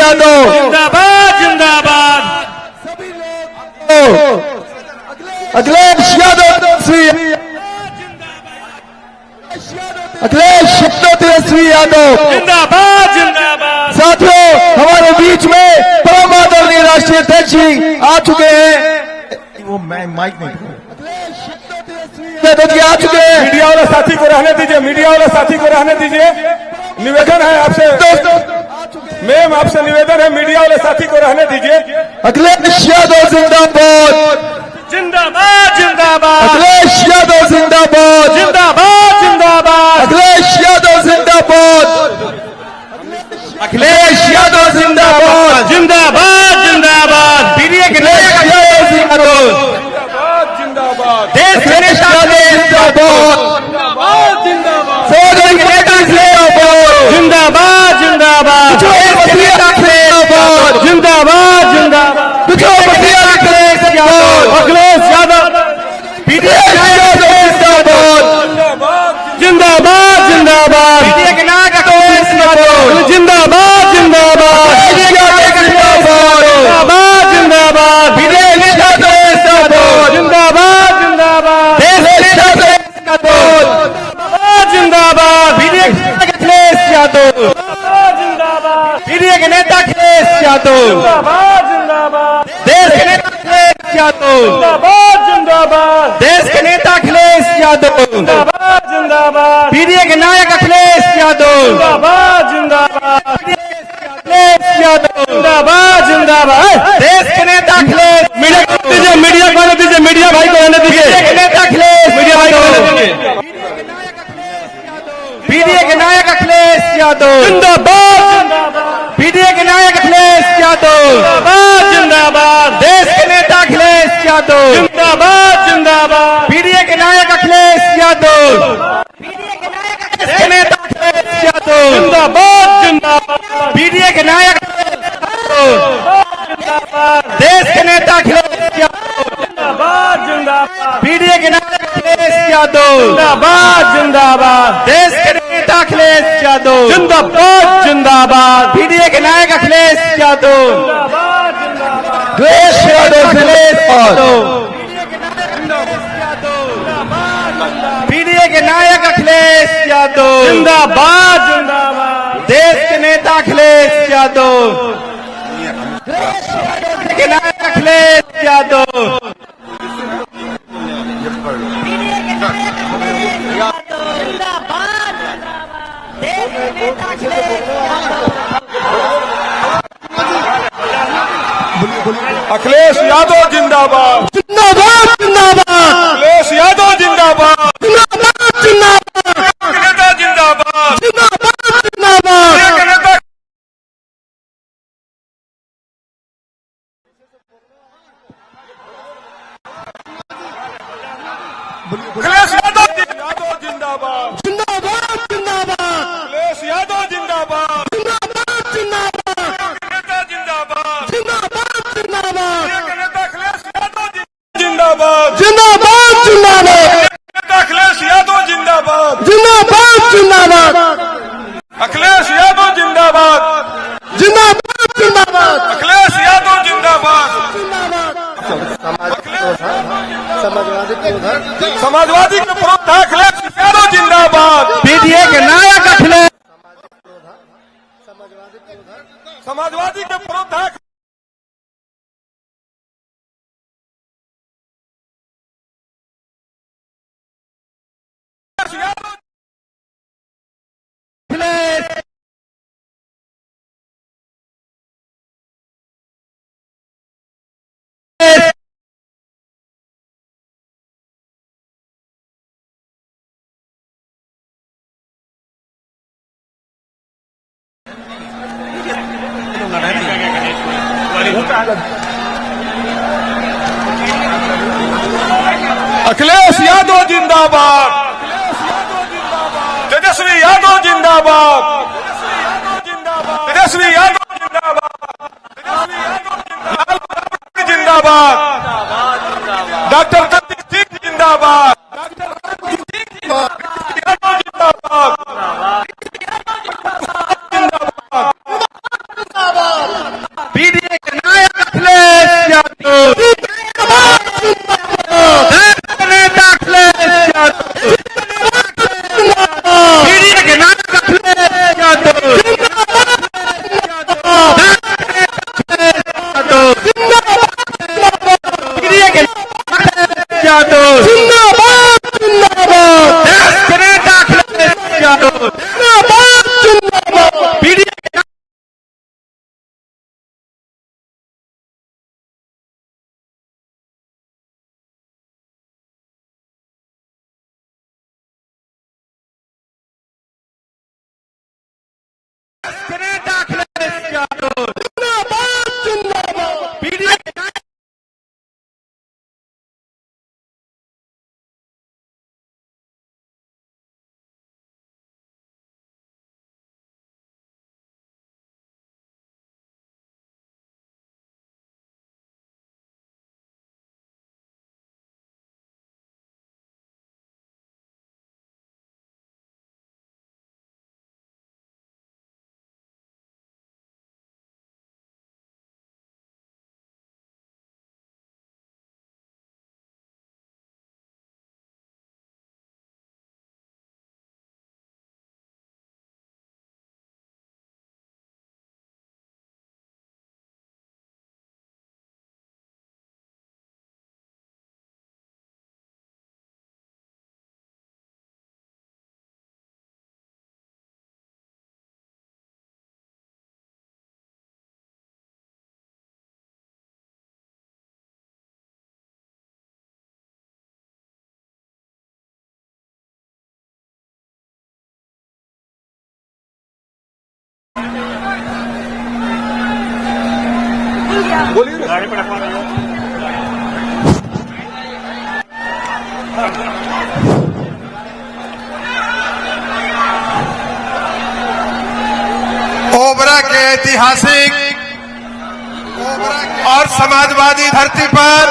यादव जिंदाबाद जिंदाबाद। सभी लोग अखिलेश यादव तेजस्वी अखिलेश यादव तेजस्वी यादव जिंदाबाद जिंदाबाद। साथियों, हमारे बीच में परम आदरणीय राष्ट्रीय अध्यक्ष जी आ चुके हैं। वो मैं माइक नहीं जी आ चुके हैं। मीडिया वाले साथी को रहने दीजिए, मीडिया वाले साथी को रहने दीजिए। निवेदन है आपसे मैम, आपसे निवेदन है, मीडिया वाले साथी को रहने दीजिए। अखिलेश यादव जिंदाबाद जिंदाबाद जिंदाबाद। अखिलेश यादव जिंदाबाद जिंदाबाद जिंदाबाद। अखिलेश यादव जिंदाबाद अखिलेश यादव जिंदाबाद जिंदाबाद जिंदाबाद। पीडीए के अखिलेश यादव जिंदाबाद जिंदाबाद देश के नेता जिंदाबाद सोदरी के नेता जिंदाबाद जिंदाबाद जिंदाबाद। जिंदाबाद जिंदाबाद जिंदाबाद। अखिलेश यादव पीडीए जिंदाबाद जिंदाबाद। पीडीए के नायक अखिलेश यादव जिंदाबाद जिंदाबाद। जिंदाबाद जिंदाबाद। पीडीए जिंदाबाद जिंदाबाद। जिंदाबाद। पीडीए अखिलेश यादव जिंदाबाद। पीडीए के नेता अखिलेश यादव जिंदाबाद जिंदाबाद। देश के नेता अखिलेश यादव जिंदाबाद जिंदाबाद। देश के नेता अखिलेश यादव जिंदाबाद जिंदाबाद। पीडीए के नायक अखिलेश यादव जिंदाबाद जिंदाबाद। अखिलेश यादव जिंदाबाद जिंदाबाद। देश के नेता अखिलेश मीडिया को रहने दीजिए, मीडिया भाई को रहने दीजिए। के नेता अखिलेश मीडिया भाई को रहने दीजिए। पीडीए के नायक अखिलेश यादव जिंदाबाद। पीडीए के नायक अखिलेश यादव जिंदाबाद जिंदाबाद। देश के नेता अखिलेश यादव जिंदाबाद जिंदाबाद। पीडीए के नायक अखिलेश यादव के नेता अखिलेश यादव जिंदाबाद जिंदाबाद। पीडीए के नायक देश के नेता अखिलेश यादव जिंदाबाद जिंदाबाद। पीडीए के नायक अखिलेश यादव जिंदाबाद जिंदाबाद। देश के नेता अखिलेश यादव जिंदाबाद जिंदाबाद। पीडीए के नायक अखिलेश यादव जिंदाबाद जिंदाबाद। अखिलेश यादव पीडीए के नायक अखिलेश यादव जिंदाबाद जिंदाबाद। देश के नेता अखिलेश यादव के नायक अखिलेश यादव अखिलेश यादव जिंदाबाद जिंदाबाद जिंदाबाद। अखिलेश यादव जिंदाबाद जिंदाबाद जिंदाबाद। नेता जिंदाबाद जिंदाबाद जिंदाबाद। नेता अखिलेश यादव जिंदाबाद जिंदाबाद जिंदाबाद। अखिलेश यादव जिंदाबाद जिंदाबाद जिंदाबाद। नेता जिंदाबाद जिंदाबाद जिंदाबाद। नेता अखिलेश यादव जिंदाबाद जिंदाबाद जिंदाबाद। नेता अखिलेश यादव जिंदाबाद जिंदाबाद जिंदाबाद। अखिलेश यादव जिंदाबाद जिंदाबाद जिंदाबाद। अखिलेश यादव जिंदाबाद समाजवादी के पुरोधा अखिलेश यादव जिंदाबाद। पीडीए के नायक अखिलेश समाजवादी के पुरोधा अखिलेश यादव जिंदाबाद तेजस्वी यादव जिंदाबाद तेजस्वी यादव जिंदाबाद डॉक्टर कत्ती सिंह जिंदाबाद यादव जिंदाबाद जिंदाबाद, देश के नेता अखिलेश यादव जिंदाबाद जिंदाबाद, पीडीए के नेता अखिलेश यादव जिंदाबाद जिंदाबाद, पीडीए ओबरा के ऐतिहासिक और समाजवादी धरती पर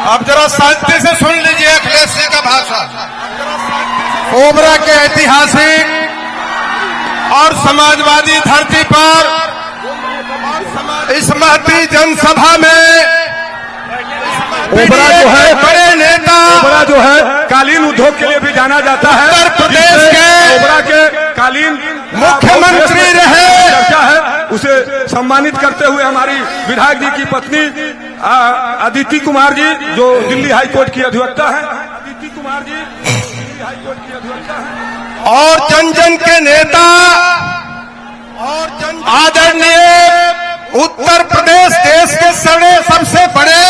अब जरा शांति से सुन लीजिए अखिलेश जी का भाषण। ओबरा के ऐतिहासिक और समाजवादी धरती पर इस महती जनसभा में ओबरा जो है बड़े नेता, ओबरा जो है कालीन उद्योग के लिए भी जाना जाता है। उत्तर प्रदेश के ओबरा के कालीन मुख्यमंत्री रहे, चर्चा है, उसे सम्मानित करते हुए हमारी विधायक जी की पत्नी अदिति कुमार जी जो दिल्ली हाईकोर्ट की अधिवक्ता है, अदिति कुमार जी दिल्ली हाईकोर्ट की अधिवक्ता है, और जन जन के नेता आदरणीय उत्तर प्रदेश देश के सबसे बड़े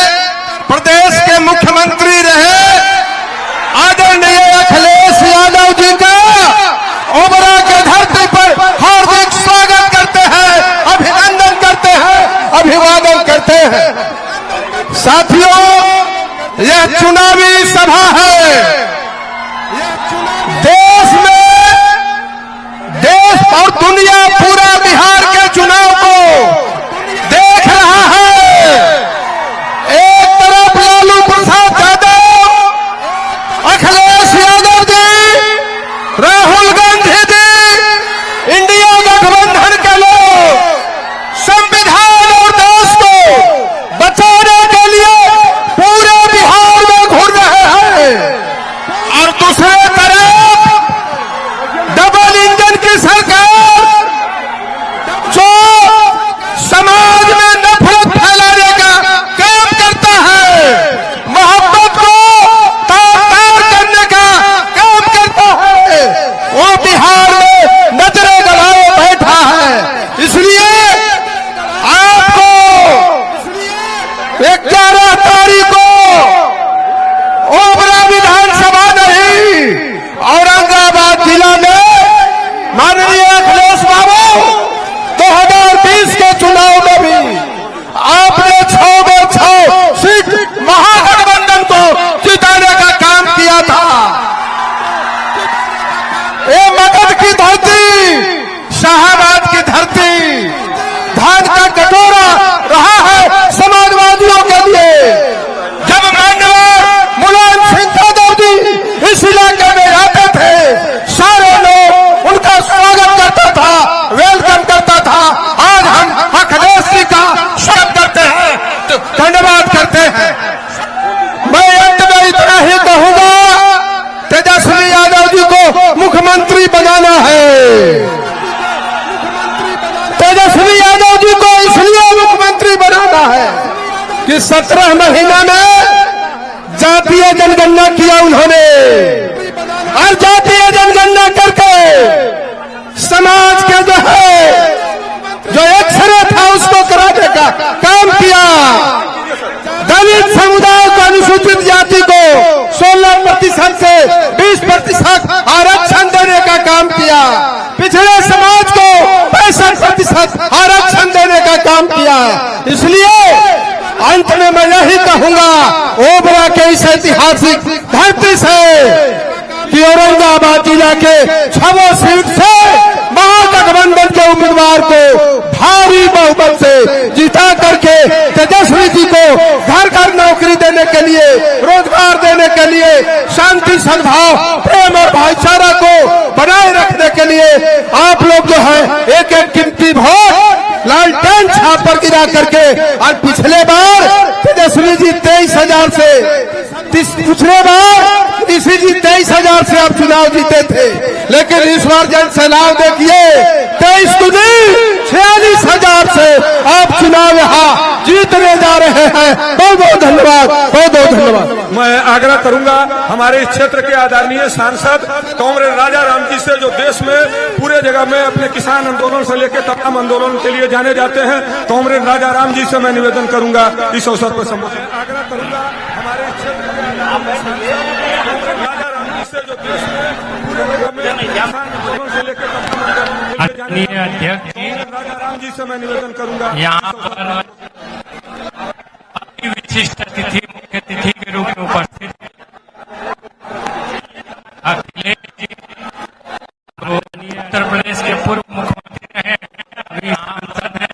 प्रदेश के मुख्यमंत्री रहे आदरणीय अखिलेश यादव जी का ओबरा के धरती पर हार्दिक स्वागत करते हैं, अभिनंदन करते हैं, अभिवादन करते हैं। साथियों, यह चुनावी सभा है। देश और दुनिया पूरा बिहार के चुनाव को देख रहा है। एक तरफ लालू प्रसाद यादव, अखिलेश यादव जी, राहुल गांधी जी, इंडिया गठबंधन के लोग संविधान और देश को बचाने के लिए पूरे बिहार में घूम रहे हैं, और दूसरे तरफ डबल इंजन की सरकार जो समाज में नफरत फैलाने का काम करता है, मोहब्बत को तार-तार करने का काम करता है, वो बिहार में नजरें गड़ाए बैठा है। इसलिए आपको 11 तारीख को ओबरा विधानसभा नहीं, औरंगाबाद जिला में माननीय अखिलेश बाबू 2020 के चुनाव में भी आपने 6 में 6 सीट महागठबंधन को जिताने का काम किया था। ये मगध की धरती, शाहबाद की धरती, धान का कटोरा रहा है समाजवादियों के लिए। जब माननीय मुलायम सिंह यादव जी इस इलाके में आते थे, सारे लोग उनका स्वागत करता था, वेलकम करता था। आज हम अखिलेश जी का स्वागत करते हैं, तो धन्यवाद करते हैं। मैं अंत में इतना ही कहूंगा, तेजस्वी यादव जी को मुख्यमंत्री बनाना है। तेजस्वी यादव जी को इसलिए मुख्यमंत्री बनाना है कि 17 महीने में जातीय जनगणना किया उन्होंने, और जातीय जनगणना करके समाज के जो एक्सरे था उसको कराने का काम किया। दलित समुदाय को, अनुसूचित जाति को 16% से 20% आरक्षण देने का काम किया। पिछड़े समाज को 65% आरक्षण देने का काम किया। इसलिए अंत में मैं यही कहूंगा, ओबरा के इस ऐतिहासिक धरती से कि औरंगाबाद जिला के 6 सीट से महागठबंधन के उम्मीदवार को भारी बहुमत से जिता करके तेजस्वी जी को घर घर नौकरी देने के लिए, रोजगार देने के लिए, शांति सद्भाव प्रेम और भाईचारा को बनाए रखने के लिए आप लोग जो है एक एक कीमती वोट लालटेन छाप पर गिरा करके, और पिछले बार तेजस्वी जी 23,000 से, पिछले बार इसी जी 23,000 से आप चुनाव जीते थे, लेकिन इस बार जन सैलाब देखिए 23 को नहीं 46,000 से आप चुनाव यहाँ जीतने जा रहे हैं। बहुत बहुत धन्यवाद, बहुत बहुत धन्यवाद। मैं आग्रह करूंगा हमारे इस क्षेत्र के आदरणीय सांसद कॉमरेड राजा राम जी से, जो देश में पूरे जगह में अपने किसान आंदोलन से लेकर तमाम आंदोलन के लिए जाने जाते हैं, कॉमरेड राजा राम जी से मैं निवेदन करूंगा इस अवसर पर संबोधित आग्रह करूंगा हमारे इस क्षेत्र के राजा राम जी से, जो देश में पूरे जगह में किसान आंदोलन से लेकर तमाम आंदोलन के लिए जाने अध्यक्ष जी, राजा राम जी से मैं निवेदन करूंगा यहाँ पर विशिष्ट अतिथि, मुख्य अतिथि के रूप में उपस्थित अखिलेश जी, उत्तर प्रदेश के पूर्व मुख्यमंत्री रहे, अभी सांसद हैं,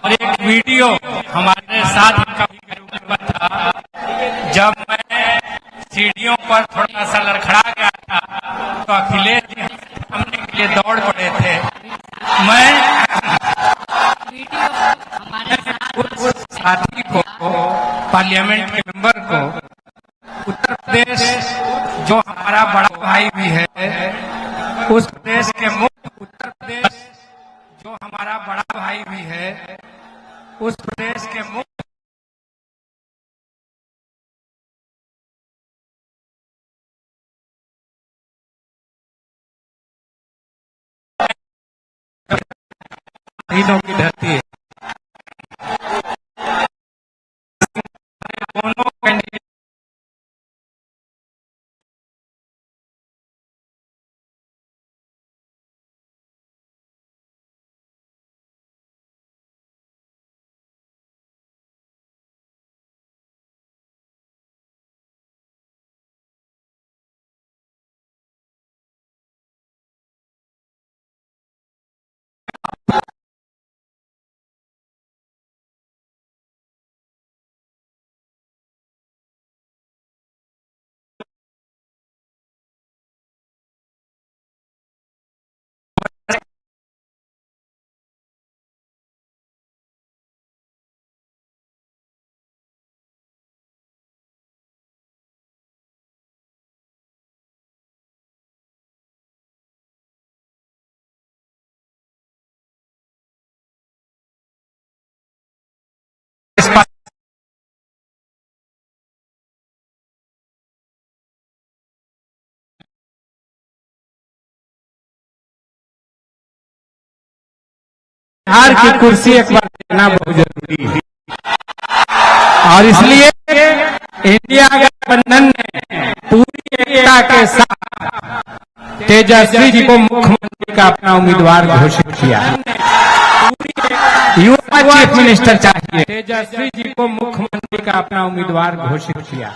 और एक वीडियो हमारे साथ के रूप में था। जब मैं सीढ़ियों पर थोड़ा सा लड़खड़ा गया था तो अखिलेश जी हमने के लिए दौड़ पड़े थे। मैं उस साथी को, पार्लियामेंट के मेंबर को, उत्तर प्रदेश जो हमारा बड़ा भाई भी है, उस प्रदेश के मुख्य, उत्तर प्रदेश जो हमारा बड़ा भाई भी है, उस प्रदेश के मुख्य तीनों की धरती है। दोनों कैंडिडेट बिहार की कुर्सी एक बार देना बहुत जरूरी है, और इसलिए इंडिया गठबंधन ने पूरी एकता के साथ तेजस्वी जी को मुख्यमंत्री का अपना उम्मीदवार घोषित किया। युवा चीफ मिनिस्टर चाहिए, तेजस्वी जी को मुख्यमंत्री का अपना उम्मीदवार घोषित किया।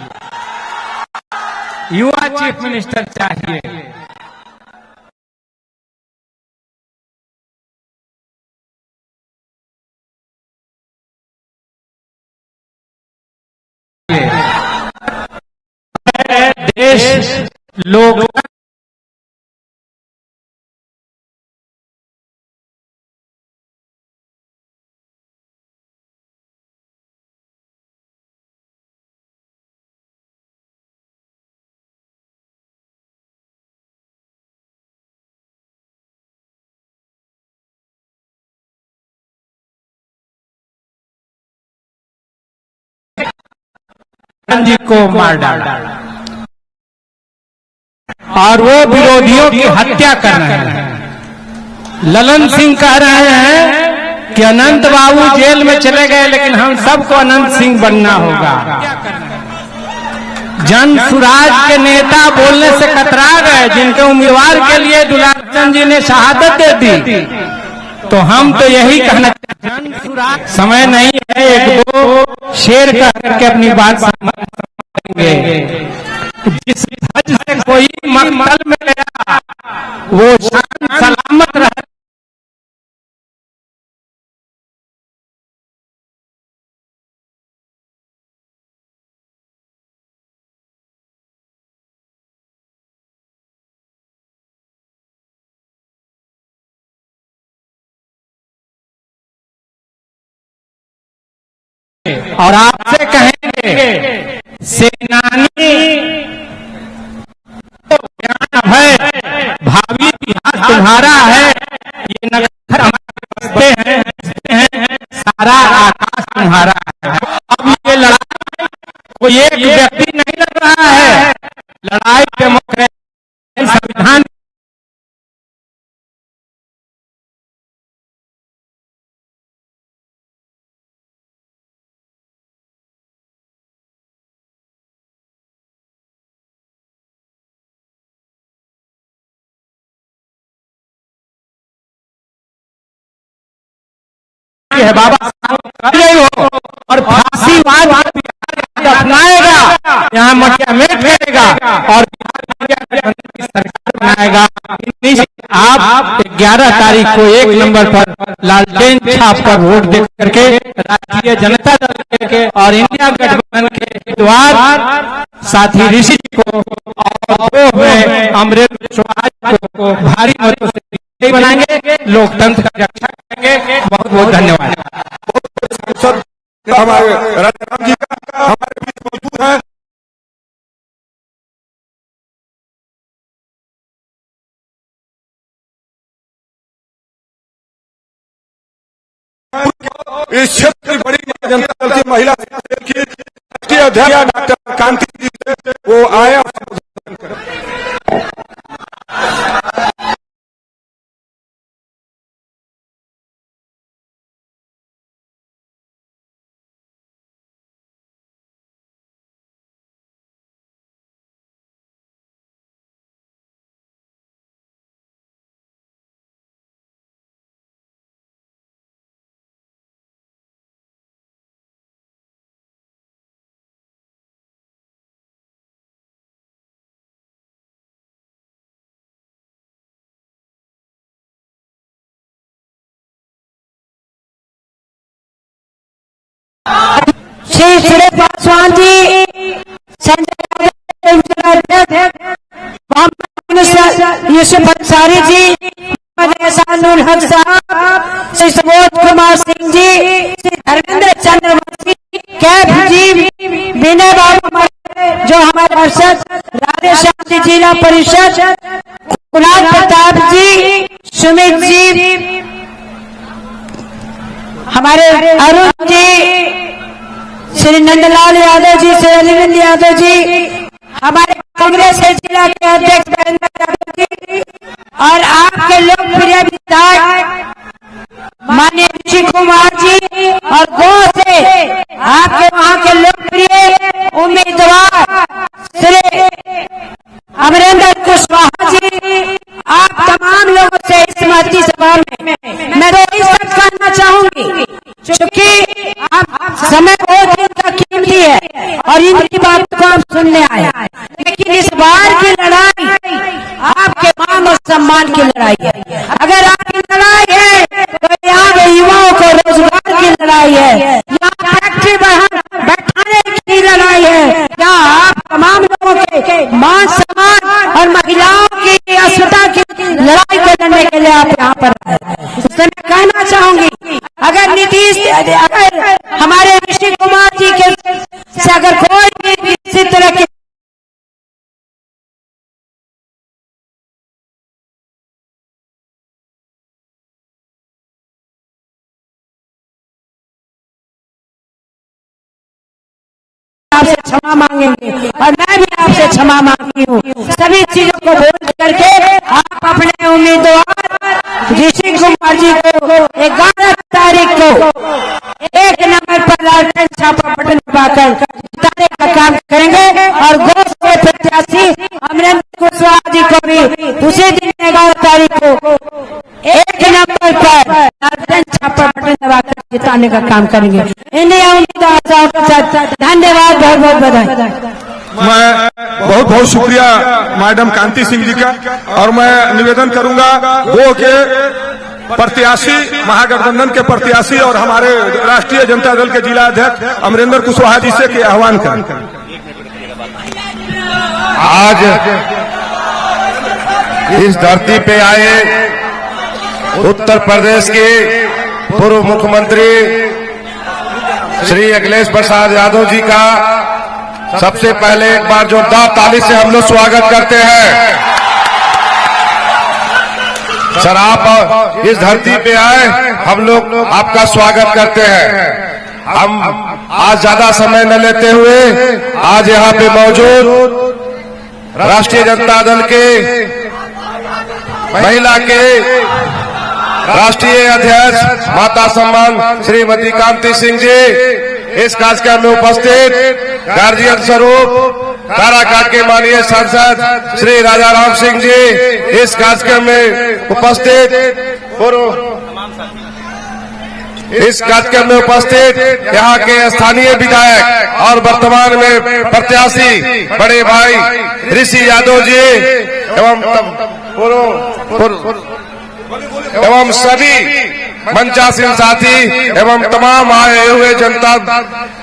युवा चीफ मिनिस्टर चाहिए। देश लोग लालटेन जी को मार डाला और वो विरोधियों की हत्या कर रहे हैं। ललन सिंह कह रहे हैं कि अनंत बाबू जेल में चले गए लेकिन हम सबको अनंत सिंह बनना होगा। जन सुराज के नेता बोलने से कतरा गए, जिनके उम्मीदवार के लिए दुलाचंद जी ने शहादत दे दी। तो हम तो यही कहना चाहते, समय नहीं है एक दो शेर कह करके अपनी बात समझेंगे। जिस ध्वज से कोई मकतल में गया वो शान सलामत रहे। और आपसे कहेंगे सेनानी ज्ञान है, भावी इतिहास तुम्हारा है। ये नगर हमारे बसते हैं, सारा आकाश तुम्हारा है। अब ये लड़ाई कोई एक व्यक्ति नहीं लड़ रहा है, लड़ाई डेमोक्रेसी संविधान है। बाबा साहब हो और फांसीवाद अपनाएगा, यहाँ मटिया मेट करेगा और सरकार बनाएगा। आप 11 तारीख को 1 नंबर पर लालटेन छाप पर वोट दे करके राष्ट्रीय जनता दल के और इंडिया गठबंधन के उम्मीदवार साथी ऋषि को और अमरेंद्र स्वराज को भारी मतों से बनाएंगे, लोकतंत्र की रक्षा करेंगे। बहुत बहुत धन्यवाद। हमारे राजाराम जी का हमारे बीच मौजूद है। इस क्षेत्र की बड़ी जनता दल की महिला की राष्ट्रीय अध्यक्ष डॉक्टर कांति जी वो आए। श्री सुरेश पासवान जी, यूसुफ अंसारी जी, एहसानुल हक साहब, श्री सुबोध कुमार सिंह जी, श्री धर्मेंद्र चंद्रवंशी, कैफ जी, विनय बाबू जो हमारे पार्षद, राधेश्याम जी जिला परिषद, कुणाल प्रताप जी, सुमित जी, हमारे अरुण जी, श्री नंदलाल यादव जी, श्री अरविंद यादव जी, हमारे कांग्रेस के जिला के अध्यक्ष महेंद्र यादव जी और आपके लोकप्रिय विधायक माननीय ऋषि कुमार जी और गो से आपके वहां के लोकप्रिय उम्मीदवार श्री अमरेंद्र कुशवाहा जी, आप तमाम लोगों से इस महती सभा में मैं तो इस तक कहना चाहूंगी, क्योंकि आप समय बहुत ही कीमती है और इनकी बातों को हम सुनने आए, लेकिन इस बार की लड़ाई आपके मान और सम्मान की लड़ाई है। अगर आपकी लड़ाई है तो यहाँ के युवाओं को रोजगार की लड़ाई है, यहाँ फैक्ट्री बैठाने की लड़ाई है, यहाँ आप तमाम लोगों के मान सम्मान और महिलाओं की अस्मिता की लड़ाई लड़ने के लिए आप यहाँ पर आए। इससे मैं कहना चाहूंगी, अगर नीतीश अगर हमारे ऋषि कुमार जी के से अगर कोई भी किसी तरह की क्षमा मांगेंगे और मैं भी आपसे क्षमा मांगती हूँ। सभी चीजों को भूल करके आप अपने उम्मीदवार ऋषि कुमार जी को 11 तारीख को 1 नंबर पर लालटेन छापा बटन दबाकर जिताने का काम करेंगे और गोष्ठ के प्रत्याशी अमरेंद्र कुशवाहा जी को भी उसी दिन 11 तारीख को 1 नंबर पर लालटेन छापा बटन दबाकर जिताने का काम करेंगे। इंडिया उम्मीद आशाओं के साथ धन्यवाद, बहुत बहुत बधाई। मैं बहुत बहुत शुक्रिया मैडम कांति सिंह जी का, और मैं निवेदन करूंगा वो के प्रत्याशी महागठबंधन के प्रत्याशी और हमारे राष्ट्रीय जनता दल के जिला अध्यक्ष अमरेंद्र कुशवाहा जी से के आह्वान करें। आज इस धरती पे आए उत्तर प्रदेश के पूर्व मुख्यमंत्री श्री अखिलेश प्रसाद यादव जी का सबसे पहले एक बार जोरदार ताली से हम लोग स्वागत करते हैं। सर, आप इस धरती पे आए, हम लोग आपका स्वागत करते हैं। हम आज ज्यादा समय न लेते हुए आज यहाँ पे मौजूद राष्ट्रीय जनता दल के महिला के राष्ट्रीय अध्यक्ष माता सम्मान श्रीमती कांति सिंह जी, इस कार्यक्रम में उपस्थित गार्जियन स्वरूप काराकाट के माननीय सांसद श्री राजा राम सिंह जी, इस कार्यक्रम में उपस्थित इस कार्यक्रम में उपस्थित यहाँ के स्थानीय विधायक और वर्तमान में प्रत्याशी बड़े भाई ऋषि यादव जी एवं सभी मंचासीन साथी एवं तमाम आए हुए जनता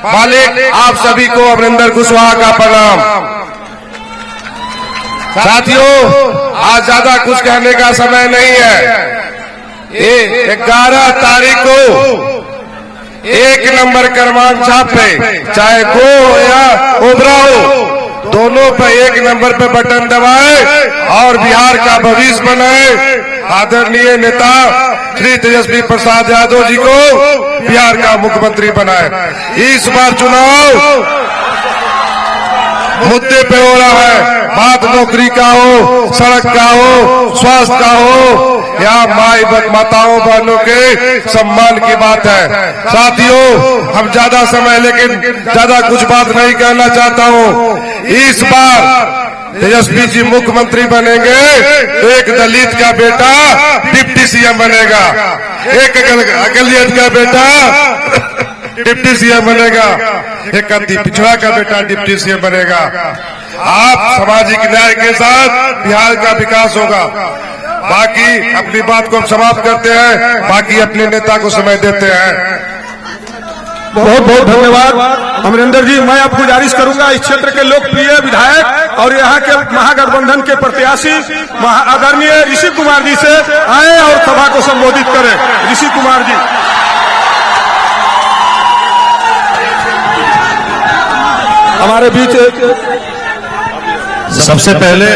मालिक, आप सभी को अमरेंद्र कुशवाहा का प्रणाम। साथियों, आज ज्यादा कुछ कहने का समय नहीं है। ये 11 तारीख को 1 नंबर क्रमांक छापे, चाहे गो हो या ओबरा हो, दोनों पे 1 नंबर पे बटन दबाए और बिहार का भविष्य बनाए। आदरणीय नेता श्री तेजस्वी प्रसाद यादव जी को बिहार का मुख्यमंत्री बनाए। इस बार चुनाव मुद्दे पे हो रहा है, बात नौकरी का हो, सड़क का हो, स्वास्थ्य का हो या माई माताओं बहनों के सम्मान की बात है। साथियों, हम ज्यादा समय लेकिन ज्यादा कुछ बात नहीं कहना चाहता हूँ। इस बार तेजस्वी जी मुख्यमंत्री बनेंगे तो एक दलित का बेटा डिप्टी सीएम बनेगा, एक अकलियत का बेटा डिप्टी सीएम बनेगा, एक अति पिछड़ा का बेटा डिप्टी सीएम बनेगा। आप सामाजिक न्याय के साथ बिहार का विकास होगा। बाकी अपनी बात को हम समाप्त करते हैं, बाकी अपने नेता को समय देते हैं। बहुत बहुत धन्यवाद अमरेंद्र जी। मैं अब गुजारिश करूंगा इस क्षेत्र के लोकप्रिय विधायक और यहाँ के महागठबंधन के प्रत्याशी आदरणीय ऋषि कुमार जी से आए और सभा को संबोधित करें। ऋषि कुमार जी हमारे बीच। सबसे पहले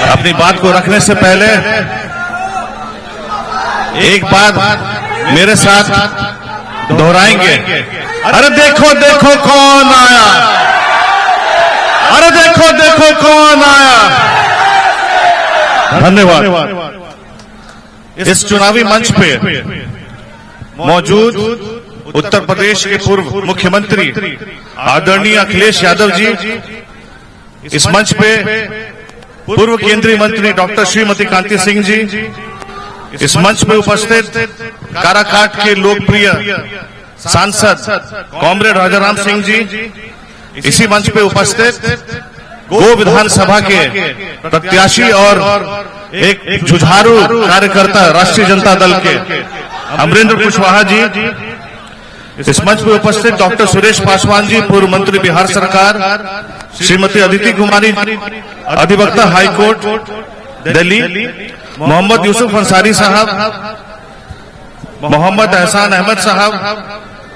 अपनी बात को रखने से पहले एक बात मेरे साथ दोहराएंगे। अरे देखो देखो कौन आया, अरे देखो देखो कौन आया। धन्यवाद। इस चुनावी मंच पे मौजूद उत्तर प्रदेश के पूर्व मुख्यमंत्री आदरणीय अखिलेश यादव जी, इस मंच पे पूर्व केंद्रीय मंत्री डॉक्टर श्रीमती कांति सिंह जी, इस मंच पे उपस्थित काराकाट के लोकप्रिय सांसद कॉमरेड राजाराम सिंह जी, इसी मंच पे उपस्थित गो विधानसभा के प्रत्याशी और एक जुझारू कार्यकर्ता राष्ट्रीय जनता दल के अमरेंद्र कुशवाहा जी, इस मंच पे उपस्थित डॉक्टर सुरेश पासवान जी, पूर्व मंत्री बिहार सरकार, श्रीमती अदिति कुमारी, अधिवक्ता हाई कोर्ट दिल्ली, मोहम्मद यूसुफ अंसारी साहब, मोहम्मद एहसान अहमद साहब,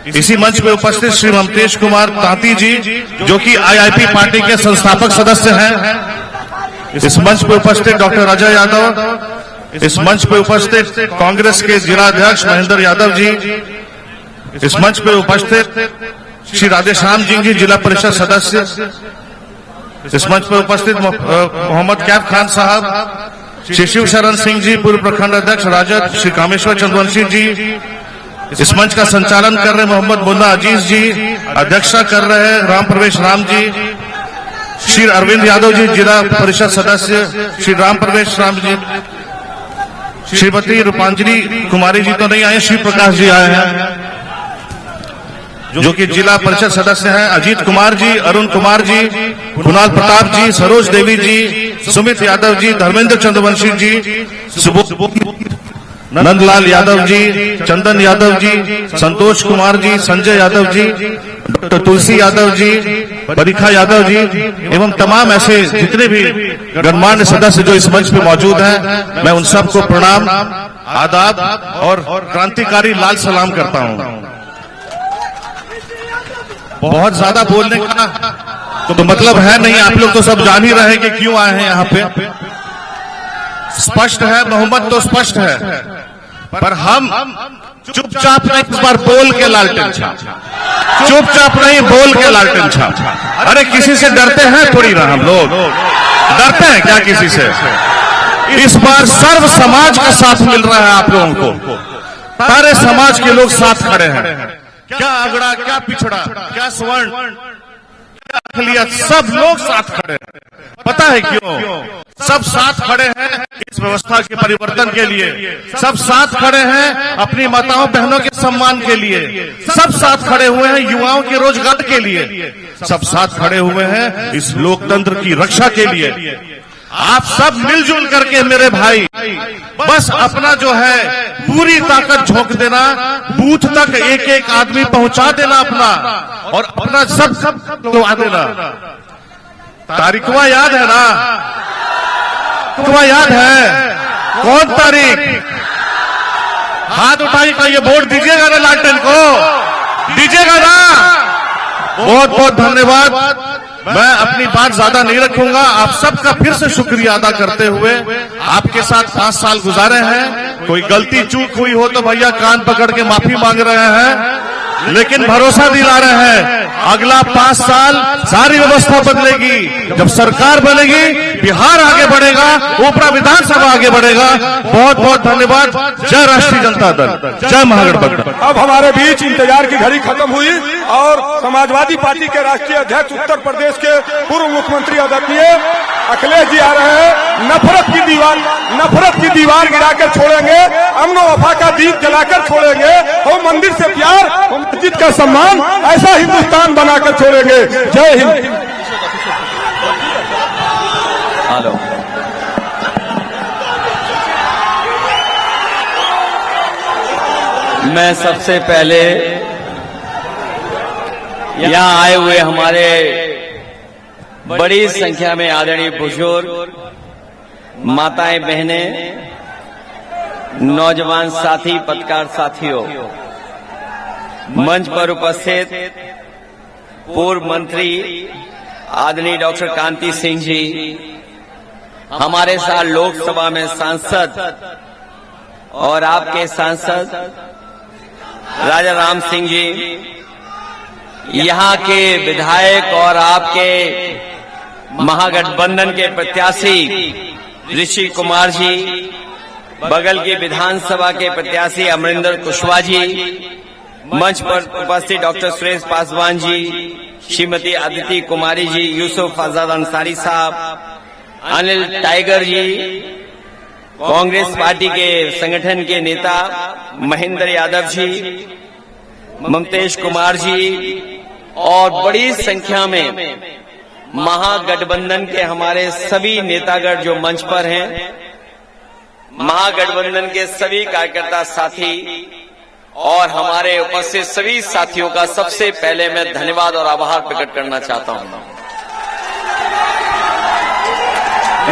इसी मंच पे उपस्थित श्री ममतेश कुमार तांती जी, जो कि आईआईपी पार्टी के संस्थापक सदस्य हैं, इस मंच पे उपस्थित डॉक्टर अजय यादव, इस मंच पे उपस्थित कांग्रेस के जिला अध्यक्ष महेंद्र यादव जी, इस मंच पे उपस्थित श्री राधेश्याम जी जिला परिषद सदस्य, इस मंच पर उपस्थित मोहम्मद कैफ खान साहब, श्री शिव शरण सिंह जी पूर्व प्रखंड अध्यक्ष राजद, श्री कामेश्वर चंद्रवंशी जी, इस मंच का संचालन कर रहे मोहम्मद मुन्ना अजीज जी, अध्यक्षता कर रहे राम प्रवेश राम जी, श्री अरविंद यादव जी जिला परिषद सदस्य, श्री राम प्रवेश राम जी, श्रीमती रूपांजलि कुमारी जी तो नहीं आए, श्री प्रकाश जी आए हैं जो कि जिला परिषद सदस्य हैं, अजीत कुमार जी, अरुण कुमार जी, कुणाल प्रताप जी, सरोज देवी जी, सुमित यादव जी, धर्मेंद्र चंद्रवंशी जी, नंदलाल यादव जी, चंदन यादव जी, संतोष कुमार जी, संजय यादव जी, डॉक्टर तुलसी यादव जी, बरिखा यादव जी एवं तमाम ऐसे जितने भी गणमान्य सदस्य जो इस मंच पे मौजूद हैं, मैं उन सबको प्रणाम, आदाब और क्रांतिकारी लाल सलाम करता हूं। बहुत ज्यादा बोलने का तो मतलब है नहीं, आप लोग तो सब जान ही रहे कि क्यों आए हैं यहाँ पे। स्पष्ट है, मोहम्मद तो स्पष्ट है, पर हम चुपचाप नहीं, इस बार बोल के लालटेन छाप, चुपचाप नहीं बोल के लालटेन छाप। अरे किसी से डरते हैं थोड़ी ना, हम लोग डरते हैं क्या किसी से? इस बार सर्व समाज का साथ मिल रहा है आप लोगों को, सारे समाज के लोग साथ खड़े हैं। क्या अगड़ा, क्या पिछड़ा, क्या स्वर्ण, क्या अकलियत, सब लोग साथ खड़े हैं। पता है क्यों? सब साथ खड़े हैं इस व्यवस्था के परिवर्तन के लिए, सब साथ खड़े हैं अपनी माताओं बहनों के सम्मान के लिए, सब साथ खड़े हुए हैं युवाओं के रोजगार के लिए, सब साथ खड़े हुए हैं इस लोकतंत्र की रक्षा के लिए। आप सब मिलजुल करके मेरे भाई बस अपना जो है पूरी ताकत झोंक देना, बूथ तक एक एक आदमी पहुंचा देना अपना, और अपना सब लगा देना। तारीखवा याद है ना? तारीखवा याद है? कौन तारीख? हाथ उठाइएगा, ये वोट दीजिएगा ना लालटेन को, दीजिएगा ना? बहुत बहुत धन्यवाद। मैं अपनी बात ज्यादा नहीं रखूंगा, आप सबका फिर से शुक्रिया अदा करते हुए आपके साथ 5 साल गुजारे हैं। कोई गलती चूक हुई हो तो भैया कान पकड़ के माफी मांग रहे हैं, लेकिन भरोसा दिला रहे हैं अगला 5 साल सारी व्यवस्था बदलेगी। जब सरकार बनेगी, बिहार आगे बढ़ेगा, ऊपरा विधानसभा आगे बढ़ेगा। बहुत बहुत धन्यवाद। जय राष्ट्रीय जनता दल, जय महागठबंधन। अब हमारे बीच इंतजार की घड़ी खत्म हुई और समाजवादी पार्टी के राष्ट्रीय अध्यक्ष, उत्तर प्रदेश के पूर्व मुख्यमंत्री आदरणीय अखिलेश जी आ रहे हैं। नफरत की दीवार गिराकर छोड़ेंगे, अमन वफा का दीप जलाकर छोड़ेंगे, हो मंदिर से प्यार, हो मस्जिद का सम्मान, ऐसा हिंदुस्तान बनाकर छोड़ेंगे। जय हिंद। हेलो, मैं सबसे पहले यहाँ आए हुए हमारे बड़ी संख्या में आदरणीय बुजुर्ग, माताएं, बहनें, नौजवान साथी, पत्रकार साथियों, मंच पर उपस्थित पूर्व मंत्री आदरणीय डॉक्टर कांति सिंह जी, हमारे साथ लोकसभा में सांसद और आपके सांसद राजा राम सिंह जी, यहाँ के विधायक और आपके महागठबंधन के प्रत्याशी ऋषि कुमार जी, बगल के विधानसभा के प्रत्याशी अमरिंदर कुशवाहा जी, मंच पर उपस्थित डॉक्टर सुरेश पासवान जी, श्रीमती अदिति कुमारी जी, यूसुफ आजाद अंसारी साहब, अनिल टाइगर जी, कांग्रेस पार्टी के संगठन के नेता महेंद्र यादव जी, ममतेश कुमार जी, और बड़ी संख्या में महागठबंधन के हमारे सभी नेतागण जो मंच पर हैं, महागठबंधन के सभी कार्यकर्ता साथी और हमारे उपस्थित सभी साथियों का सबसे पहले मैं धन्यवाद और आभार प्रकट करना चाहता हूं।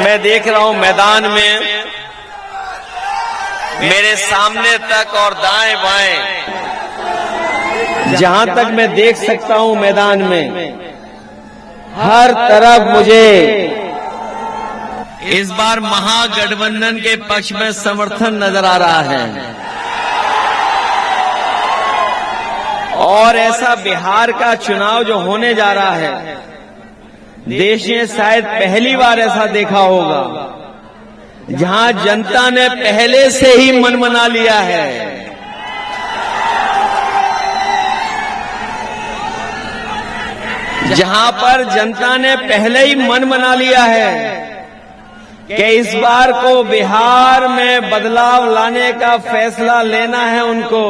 मैं देख रहा हूं मैदान में मेरे सामने तक और दाएं बाएं, जहां तक मैं देख सकता हूं मैदान में हर तरफ मुझे इस बार महागठबंधन के पक्ष में समर्थन नजर आ रहा है। और ऐसा बिहार का चुनाव जो होने जा रहा है, देश ने शायद पहली बार ऐसा देखा होगा जहां जनता ने पहले से ही मन बना लिया है। जहां पर जनता ने पहले ही मन बना लिया है कि इस बार को बिहार में बदलाव लाने का फैसला लेना है उनको।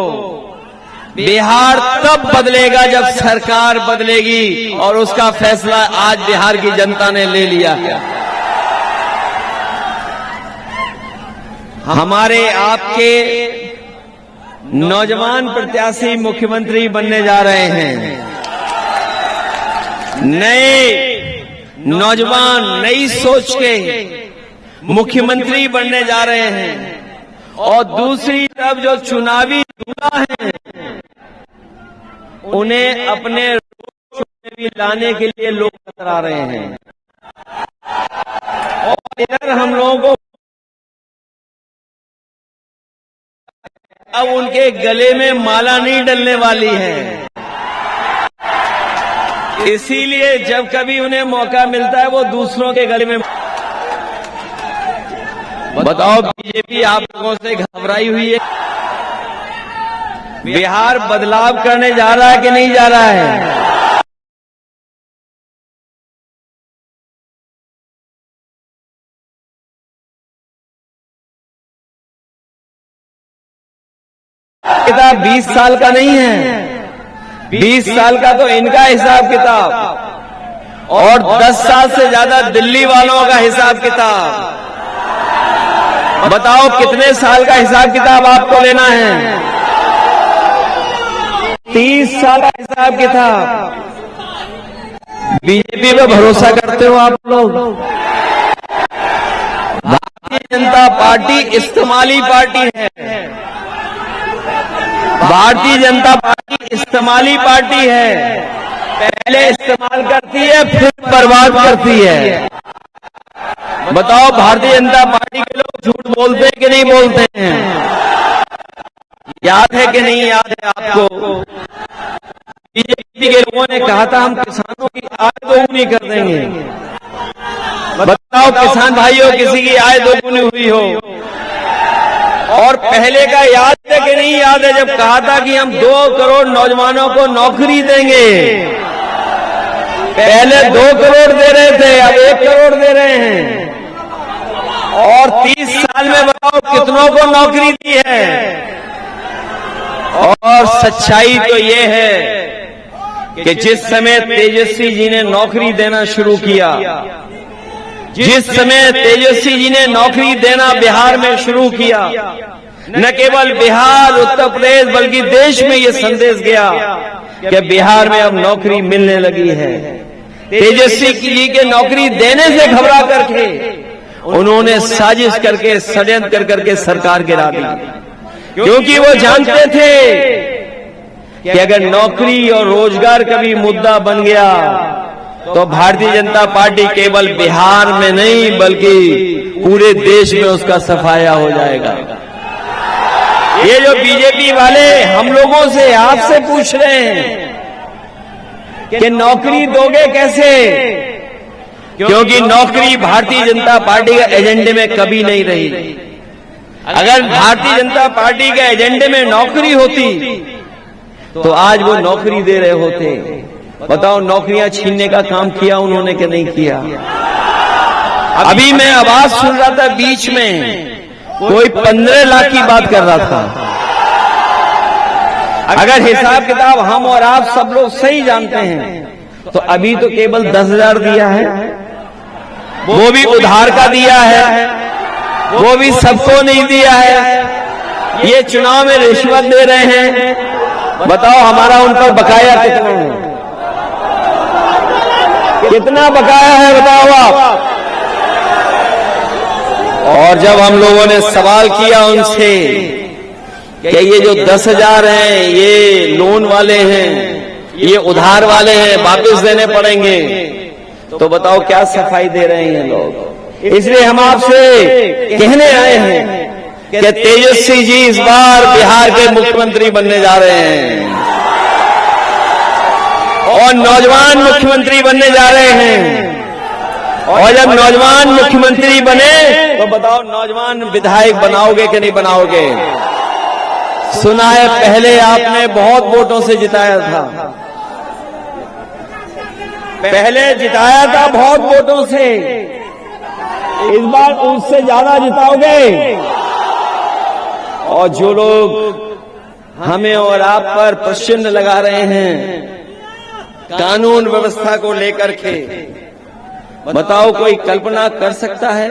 बिहार तब बदलेगा जब सरकार बदलेगी, और उसका फैसला आज बिहार की जनता ने ले लिया है। हमारे आपके नौजवान प्रत्याशी मुख्यमंत्री बनने जा रहे हैं। नए नौजवान नई सोच के मुख्यमंत्री बनने जा रहे हैं, और दूसरी तरफ जो चुनावी दूल्हा है उन्हें अपने रोड में भी लाने के लिए लोग नजर आ रहे हैं। और इधर हम लोगों को अब उनके गले में माला नहीं डलने वाली है। इसीलिए जब कभी उन्हें मौका मिलता है वो दूसरों के गले में। बताओ, बीजेपी आप लोगों से घबराई हुई है? बिहार बदलाव करने जा रहा है कि नहीं जा रहा है? किताब 20 साल का नहीं है, 20 साल का तो इनका हिसाब किताब, और 10 साल से ज्यादा दिल्ली वालों का हिसाब किताब। बताओ कितने साल का हिसाब किताब आपको लेना है? 30 साल का हिसाब किताब। बीजेपी पे भरोसा करते हो आप लोग? भारतीय जनता पार्टी इस्तेमाली पार्टी है। भारतीय जनता पार्टी इस्तेमाली पार्टी है। पहले इस्तेमाल करती है, फिर बर्बाद करती है। बताओ, भारतीय जनता पार्टी के लोग झूठ बोलते हैं कि नहीं बोलते हैं? याद है कि नहीं याद है आपको? बीजेपी के लोगों ने कहा था हम किसानों की आय दोगुनी कर देंगे। बताओ किसान भाइयों, किसी की आय दोगुनी हुई हो? और पहले का याद है कि नहीं याद है, जब कहा था कि हम 2 करोड़ नौजवानों को नौकरी देंगे? पहले 2 करोड़ दे रहे थे, अब 1 करोड़ दे रहे हैं। और 30 साल में बताओ कितनों को नौकरी दी है? और सच्चाई तो ये है कि जिस समय तेजस्वी जी ने नौकरी देना शुरू किया, जिस समय तेजस्वी जी ने नौकरी देना बिहार में शुरू किया, न केवल बिहार, उत्तर प्रदेश बल्कि देश में ये संदेश गया कि बिहार में अब नौकरी मिलने लगी है। तेजस्वी जी के नौकरी देने से घबरा करके उन्होंने साजिश करके, षड्यंत्र करके सरकार गिरा दी, क्योंकि वो जानते थे कि अगर नौकरी और रोजगार कभी मुद्दा बन गया तो भारतीय जनता पार्टी केवल बिहार में नहीं बल्कि पूरे देश में उसका सफाया हो जाएगा। ये जो बीजेपी वाले हम लोगों से, आपसे पूछ रहे हैं कि नौकरी दोगे कैसे, क्योंकि नौकरी भारतीय जनता पार्टी के एजेंडे में कभी नहीं रही। अगर भारतीय जनता पार्टी के एजेंडे में नौकरी होती तो आज वो नौकरी दे रहे होते। बताओ, नौकरियां छीनने का काम किया उन्होंने कि नहीं किया? अभी मैं आवाज सुन रहा था, बीच में कोई 15 लाख की बात कर रहा था। अगर हिसाब किताब हम और आप सब लोग सही जानते हैं तो अभी तो केवल 10,000 दिया है, वो भी उधार का दिया है, वो भी सबको नहीं दिया है। ये चुनाव में रिश्वत दे रहे हैं। बताओ हमारा उन पर बकाया कितना है? कितना बकाया है बताओ आप? और जब हम लोगों ने सवाल किया उनसे कि ये जो 10,000 हैं ये लोन वाले हैं, ये उधार वाले हैं, वापस देने पड़ेंगे, तो बताओ क्या सफाई दे रहे हैं लोग। इसलिए हम आपसे कहने आए हैं कि तेजस्वी जी इस बार बिहार के मुख्यमंत्री बनने जा रहे हैं। और नौजवान मुख्यमंत्री बनने जा रहे हैं। और जब नौजवान मुख्यमंत्री बने तो बताओ नौजवान विधायक बनाओगे कि नहीं बनाओगे? सुना है पहले आपने बहुत वोटों से जिताया था, पहले जिताया था बहुत वोटों से, इस बार उससे ज्यादा जिताओगे? और जो लोग हमें और आप पर प्रश्न लगा रहे हैं कानून व्यवस्था को लेकर के, बताओ कोई कल्पना कर सकता है?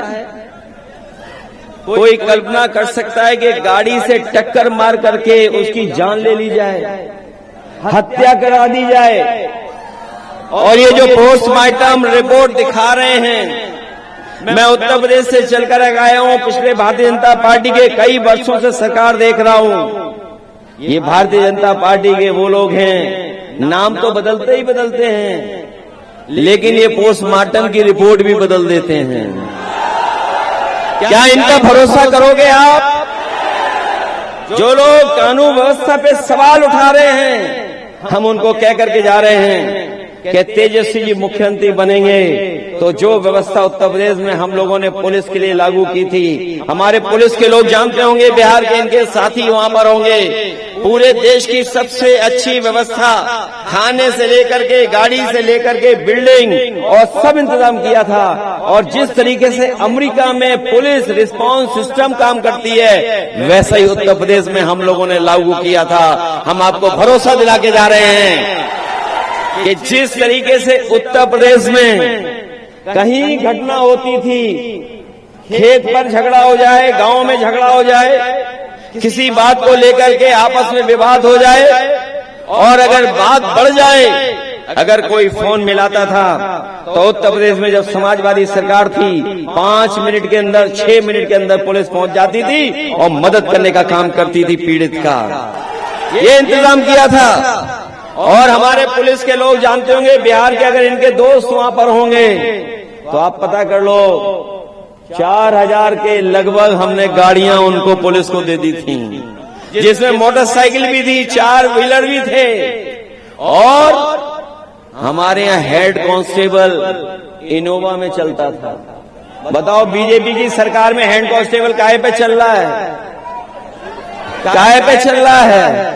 कोई कल्पना कर सकता है कि गाड़ी से टक्कर मार करके उसकी जान ले ली जाए, हत्या करा दी जाए? और ये जो पोस्टमार्टम रिपोर्ट दिखा रहे हैं, मैं उत्तर प्रदेश से चलकर आया हूं, पिछले भारतीय जनता पार्टी के कई वर्षों से सरकार देख रहा हूं। ये भारतीय जनता पार्टी के वो लोग हैं, नाम तो बदलते ही बदलते हैं, लेकिन ये पोस्टमार्टम की रिपोर्ट भी बदल देते हैं। क्या इनका भरोसा करोगे आप? जो लोग कानून व्यवस्था पे सवाल उठा रहे हैं, हम उनको कह करके जा रहे हैं कि तेजस्वी जी मुख्यमंत्री बनेंगे तो जो व्यवस्था उत्तर प्रदेश में हम लोगों ने पुलिस के लिए लागू की थी, हमारे पुलिस के लोग जानते होंगे, बिहार के इनके साथी वहां पर होंगे, पूरे देश की सबसे अच्छी व्यवस्था, थाने से लेकर के, गाड़ी से लेकर के, बिल्डिंग और सब इंतजाम किया था। और जिस तरीके से अमेरिका में पुलिस रिस्पांस सिस्टम काम करती है, वैसा ही उत्तर प्रदेश में हम लोगों ने लागू किया था। हम आपको भरोसा दिला के जा रहे हैं कि जिस तरीके से उत्तर प्रदेश में कहीं घटना होती थी, खेत पर झगड़ा हो जाए, गांव में झगड़ा हो जाए, किसी बात को लेकर के आपस में विवाद हो जाए, और अगर बात बढ़ जाए, अगर कोई फोन मिलाता था, तो उत्तर प्रदेश में जब समाजवादी सरकार थी, 5 मिनट के अंदर, 6 मिनट के अंदर पुलिस पहुंच जाती थी और मदद करने का काम करती थी पीड़ित का। ये इंतजाम किया था। और हमारे पुलिस के लोग जानते होंगे, बिहार के अगर इनके दोस्त वहां पर होंगे तो आप पता कर लो, 4000 के लगभग हमने गाड़ियां उनको पुलिस को दे दी थी, जिसमें मोटरसाइकिल भी थी, 4 व्हीलर भी थे। और हमारे यहाँ हेड कांस्टेबल इनोवा में चलता था। बताओ बीजेपी की सरकार में हेड कांस्टेबल काहे पे चल रहा है? काहे पे चल रहा है?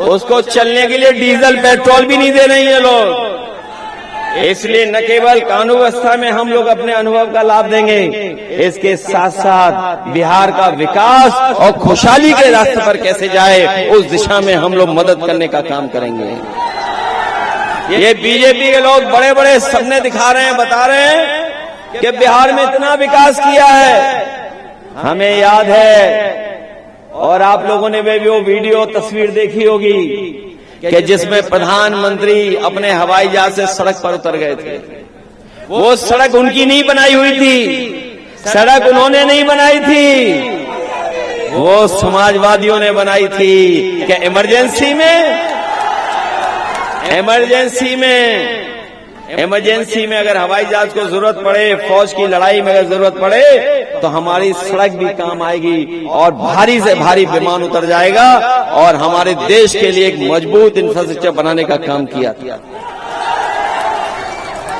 उसको चलने के लिए डीजल पेट्रोल भी नहीं दे रही है लोग। इसलिए न केवल कानून व्यवस्था में हम लोग अपने अनुभव का लाभ देंगे, इसके साथ साथ बिहार का विकास और खुशहाली के रास्ते पर कैसे जाए, उस दिशा में हम लोग मदद करने का काम करेंगे। ये बीजेपी के लोग बड़े बड़े सपने दिखा रहे हैं, बता रहे हैं कि बिहार में इतना विकास किया है। हमें याद है, और आप लोगों ने वो वीडियो तस्वीर देखी होगी कि जिसमें प्रधानमंत्री अपने हवाई जहाज से सड़क पर उतर गए थे। वो सड़क उनकी नहीं बनाई हुई थी, सड़क उन्होंने नहीं बनाई थी, वो समाजवादियों ने बनाई थी। कि इमरजेंसी में अगर हवाई जहाज को जरूरत पड़े, फौज की लड़ाई में अगर जरूरत पड़े, तो हमारी सड़क भी काम आएगी और भारी से भारी विमान उतर जाएगा। और हमारे देश के लिए एक मजबूत इंफ्रास्ट्रक्चर बनाने का काम किया था।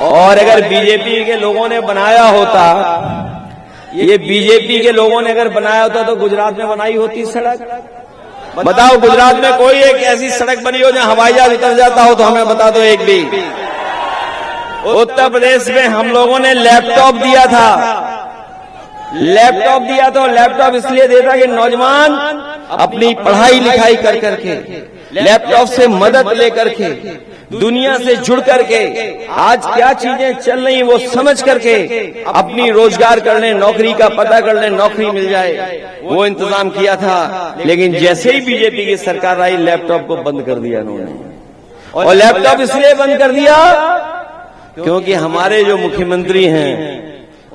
और अगर बीजेपी के लोगों ने बनाया होता, ये बीजेपी के लोगों ने अगर बनाया होता, तो गुजरात में बनाई होती सड़क। बताओ गुजरात में कोई एक ऐसी सड़क बनी हो जहां हवाई जहाज उतर जाता हो, तो हमें बता दो एक भी। उत्तर प्रदेश में हम लोगों ने लैपटॉप दिया था। लैपटॉप इसलिए देता कि नौजवान अपनी पढ़ाई लिखाई कर करके, लैपटॉप से मदद लेकर के, दुनिया से जुड़ करके, आज क्या चीजें चल रही वो समझ करके अपनी रोजगार कर लें, नौकरी का पता कर लें, नौकरी मिल जाए, वो इंतजाम किया था। लेकिन जैसे ही बीजेपी की सरकार आई, लैपटॉप को बंद कर दिया उन्होंने। और लैपटॉप इसलिए बंद कर दिया क्योंकि हमारे जो मुख्यमंत्री हैं,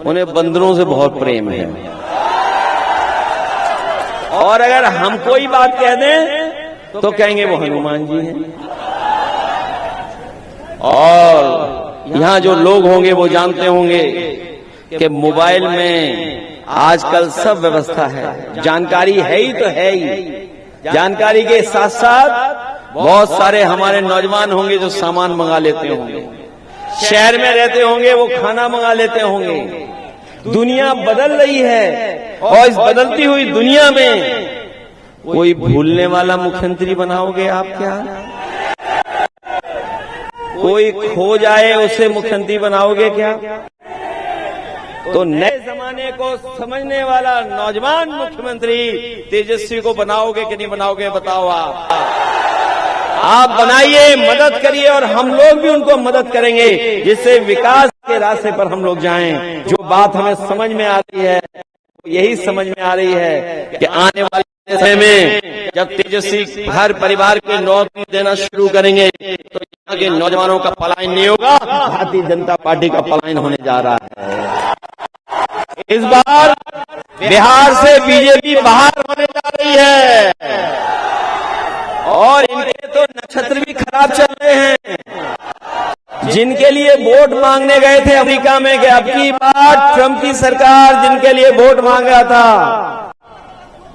उन्हें बंदरों से बहुत प्रेम है। और अगर हम कोई बात कह दें तो कहेंगे वो हनुमान जी हैं। और यहां जो लोग होंगे वो जानते होंगे कि मोबाइल में आजकल सब व्यवस्था है, जानकारी है ही तो है ही। जानकारी के साथ साथ बहुत सारे हमारे नौजवान होंगे जो सामान मंगा लेते होंगे, शहर में रहते होंगे, वो खाना मंगा लेते होंगे। दुनिया बदल रही है और इस बदलती हुई दुनिया में कोई भूलने वाला मुख्यमंत्री बनाओगे आप क्या? कोई खो जाए उसे मुख्यमंत्री बनाओगे क्या? तो नए जमाने को समझने वाला नौजवान मुख्यमंत्री तेजस्वी को बनाओगे कि नहीं बनाओगे? बताओ आप बनाइए, मदद करिए और हम लोग भी उनको मदद करेंगे, जिससे विकास के रास्ते पर हम लोग जाएं। जो बात हमें समझ में आ रही है, यही समझ में आ रही है कि आने वाले समय में जब तेजस्वी हर परिवार को नौकरी देना शुरू करेंगे तो यहाँ के नौजवानों का पलायन नहीं होगा, भारतीय जनता पार्टी का पलायन होने जा रहा है। इस बार बिहार से बीजेपी बाहर होने जा रही है और इनके तो नक्षत्र भी खराब चल रहे हैं। जिनके लिए वोट मांगने गए थे अमेरिका में कि अब की बार ट्रंप की सरकार जिनके लिए वोट मांग रहा था,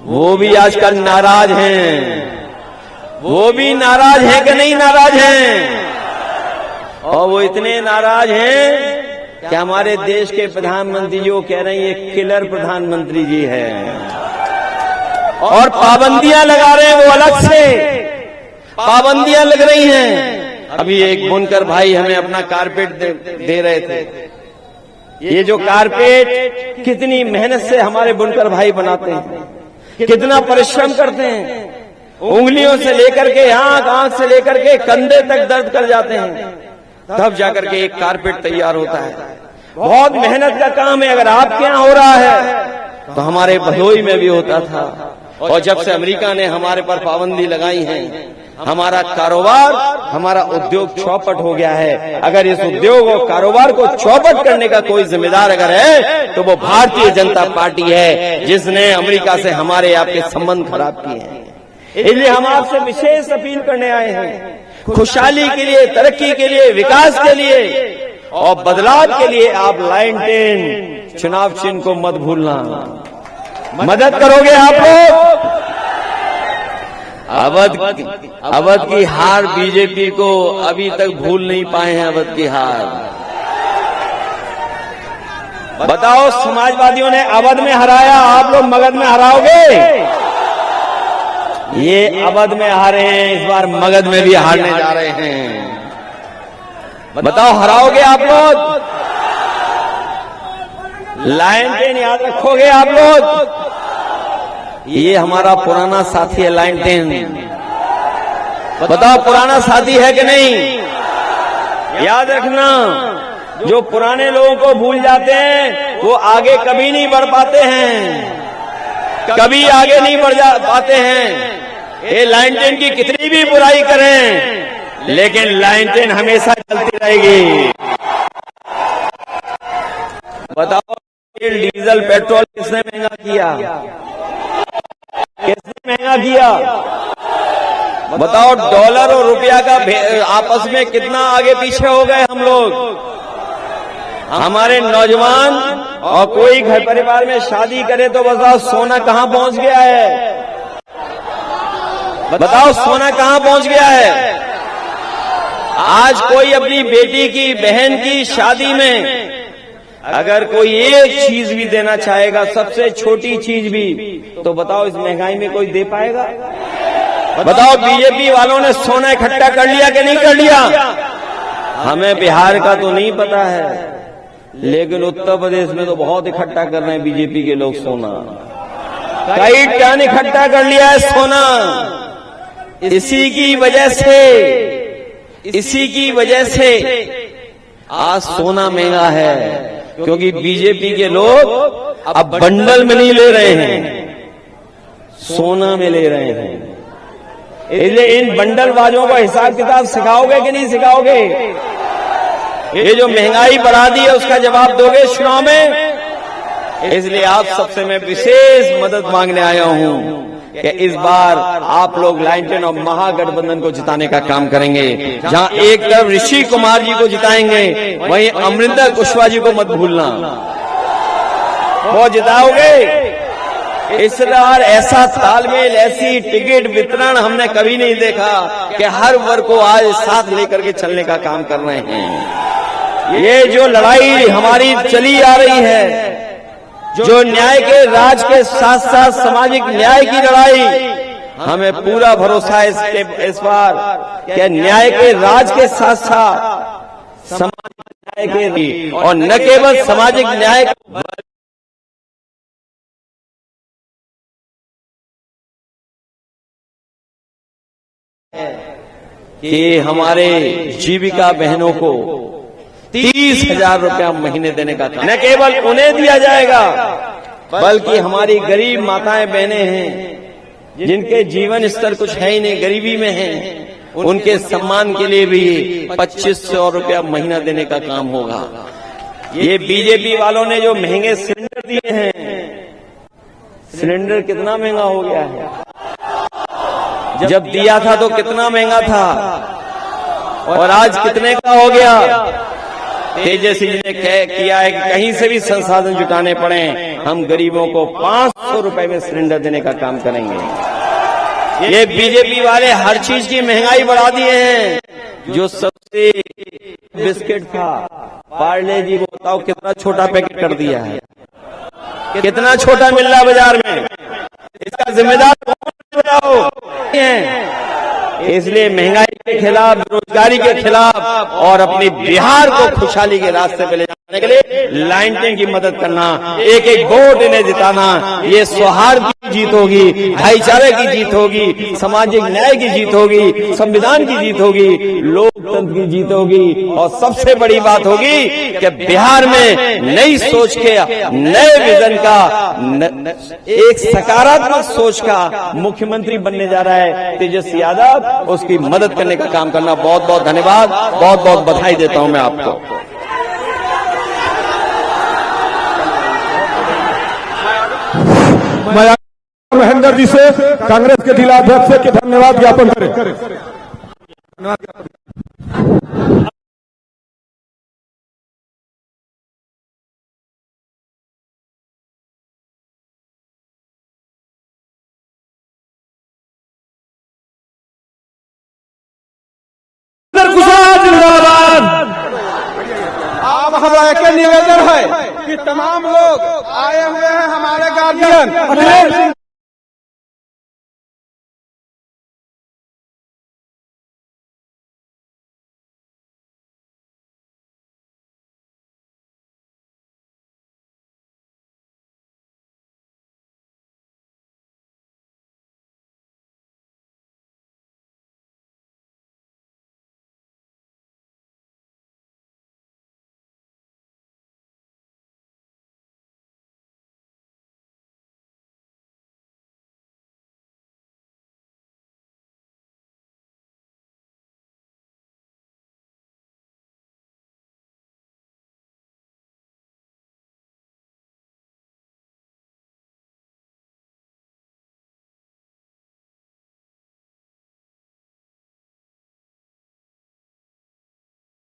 वो भी आजकल नाराज हैं। वो भी नाराज हैं कि नहीं नाराज हैं? और वो इतने नाराज हैं कि हमारे देश के प्रधानमंत्री जी कह रहे हैं ये किलर प्रधानमंत्री जी है और पाबंदियां लगा रहे हैं। वो अलग से पाबंदियां लग रही हैं। अभी एक बुनकर भाई हमें अपना कारपेट दे रहे थे। ये जो कारपेट कितनी मेहनत से हमारे बुनकर भाई बनाते हैं, कितना परिश्रम करते हैं, उंगलियों से लेकर के आंख से लेकर के कंधे तक दर्द कर जाते हैं, तब जाकर के एक कारपेट तैयार होता है। बहुत मेहनत का काम है। अगर आपके यहाँ हो रहा है तो हमारे भदोई में भी होता था। और जब से अमेरिका ने हमारे पर पाबंदी लगाई है, हमारा कारोबार, हमारा उद्योग चौपट हो गया है। अगर इस उद्योग और कारोबार को चौपट करने का कोई जिम्मेदार अगर है तो वो भारतीय जनता पार्टी है, जिसने अमेरिका से हमारे आपके संबंध खराब किए हैं। इसलिए हम आपसे विशेष अपील करने आए हैं, खुशहाली के लिए, तरक्की के लिए, विकास के लिए और बदलाव के लिए आप लाइन 10 चुनाव चिन्ह को मत भूलना। मदद करोगे आप लोग? अवध की हार बीजेपी को अभी तक भूल नहीं पाए हैं। अवध की हार बताओ, समाजवादियों ने अवध में हराया, आप लोग मगध में हराओगे? ये अवध में हारे हैं, इस बार मगध में भी हारने जा रहे हैं। बताओ हराओगे आप लोग? लाइन 10 याद रखोगे आप लोग? ये हमारा पुराना साथी है लाइन 10। बताओ पुराना साथी है कि नहीं? याद रखना, जो पुराने लोगों को भूल जाते हैं वो आगे कभी नहीं बढ़ पाते हैं, कभी आगे नहीं बढ़ पाते हैं। ये लाइन 10 की कितनी भी बुराई करें, लेकिन लाइन 10 हमेशा चलती रहेगी। बताओ डीजल पेट्रोल किसने महंगा किया? किसने महंगा किया? बताओ डॉलर और रुपया का आपस में कितना आगे पीछे हो गए हम लोग। हमारे नौजवान और कोई घर परिवार में शादी करे तो बताओ सोना कहां पहुंच गया है? बताओ सोना कहां पहुंच गया है? आज कोई अपनी बेटी की, बहन की शादी में अगर कोई एक चीज भी देना चाहेगा, सबसे छोटी चीज भी, तो बताओ इस महंगाई में कोई दे पाएगा? बताओ बीजेपी वालों ने सोना इकट्ठा कर लिया कि नहीं कर लिया? हमें बिहार का तो नहीं पता है, लेकिन उत्तर प्रदेश में तो बहुत इकट्ठा कर रहे हैं बीजेपी के लोग सोना। कई टन इकट्ठा कर लिया है सोना। इसी की वजह से आज सोना महंगा है, क्योंकि बीजेपी के लोग अब बंडल में नहीं ले रहे हैं, सोना में ले रहे हैं। इसलिए इन बंडलबाजों को हिसाब किताब सिखाओगे कि नहीं सिखाओगे? ये जो महंगाई बढ़ा दी है उसका जवाब दोगे चुनाव में? इसलिए आप सबसे मैं विशेष मदद मांगने आया हूं कि इस बार आप लोग लाइन 10 और महागठबंधन को जिताने का काम करेंगे। जहां एक तरफ ऋषि कुमार जी को जिताएंगे, वहीं अमरिंदर कुशवाहा जी को मत भूलना। वो जिताओगे? इस बार ऐसा तालमेल, ऐसी टिकट वितरण हमने कभी नहीं देखा कि हर वर्ग को आज साथ लेकर के चलने का काम कर रहे हैं। ये जो लड़ाई हमारी चली आ रही है, जो न्याय के राज के साथ साथ सामाजिक न्याय की लड़ाई, हमें पूरा भरोसा है इस बार कि न्याय के राज के साथ साथ सामाजिक न्याय के, और न केवल सामाजिक न्याय कि हमारे जीविका बहनों को 30,000 रुपया महीने देने का काम न केवल उन्हें दिया जाएगा, बल्कि हमारी गरीब माताएं बहनें हैं जिनके जीवन स्तर कुछ है ही नहीं, गरीबी में हैं, उनके सम्मान के लिए भी 2500 रुपया महीना देने का काम होगा। ये बीजेपी वालों ने जो महंगे सिलेंडर दिए हैं, सिलेंडर कितना महंगा हो गया है, जब दिया था तो कितना महंगा था और आज कितने का हो गया। तेजस्वी जी ने किया है कि कहीं से भी संसाधन जुटाने पड़े, हम गरीबों को 500 रुपए में सिलेंडर देने का काम करेंगे। ये बीजेपी वाले हर चीज की महंगाई बढ़ा दिए हैं। जो सबसे बिस्किट था पार्ले जी, वो बताओ कितना छोटा पैकेट कर दिया है, कितना छोटा मिल रहा है बाजार में, इसका जिम्मेदार कौन है? इसलिए महंगाई के खिलाफ, बेरोजगारी के खिलाफ और अपनी बिहार को खुशहाली के रास्ते पे ले जाने के लिए लाइनटेन की मदद करना, एक एक वोट इन्हें जिताना, ये सौहार्द की जीत होगी, भाईचारे की जीत होगी, सामाजिक न्याय की जीत होगी, संविधान की जीत होगी, लोकतंत्र की जीत होगी। और सबसे बड़ी बात होगी कि बिहार में नई सोच के, नए विजन का, एक सकारात्मक सोच का मुख्यमंत्री बनने जा रहा है तेजस्वी यादव। उसकी मदद करने का काम करना। बहुत बहुत धन्यवाद, बहुत बहुत बधाई देता हूं मैं आपको। मैं महेंद्र जी से, कांग्रेस के जिलाध्यक्ष से धन्यवाद ज्ञापन करें। अब हमारा एक निवेदन है कि तमाम लोग आए हुए हैं, हमारे गार्जियन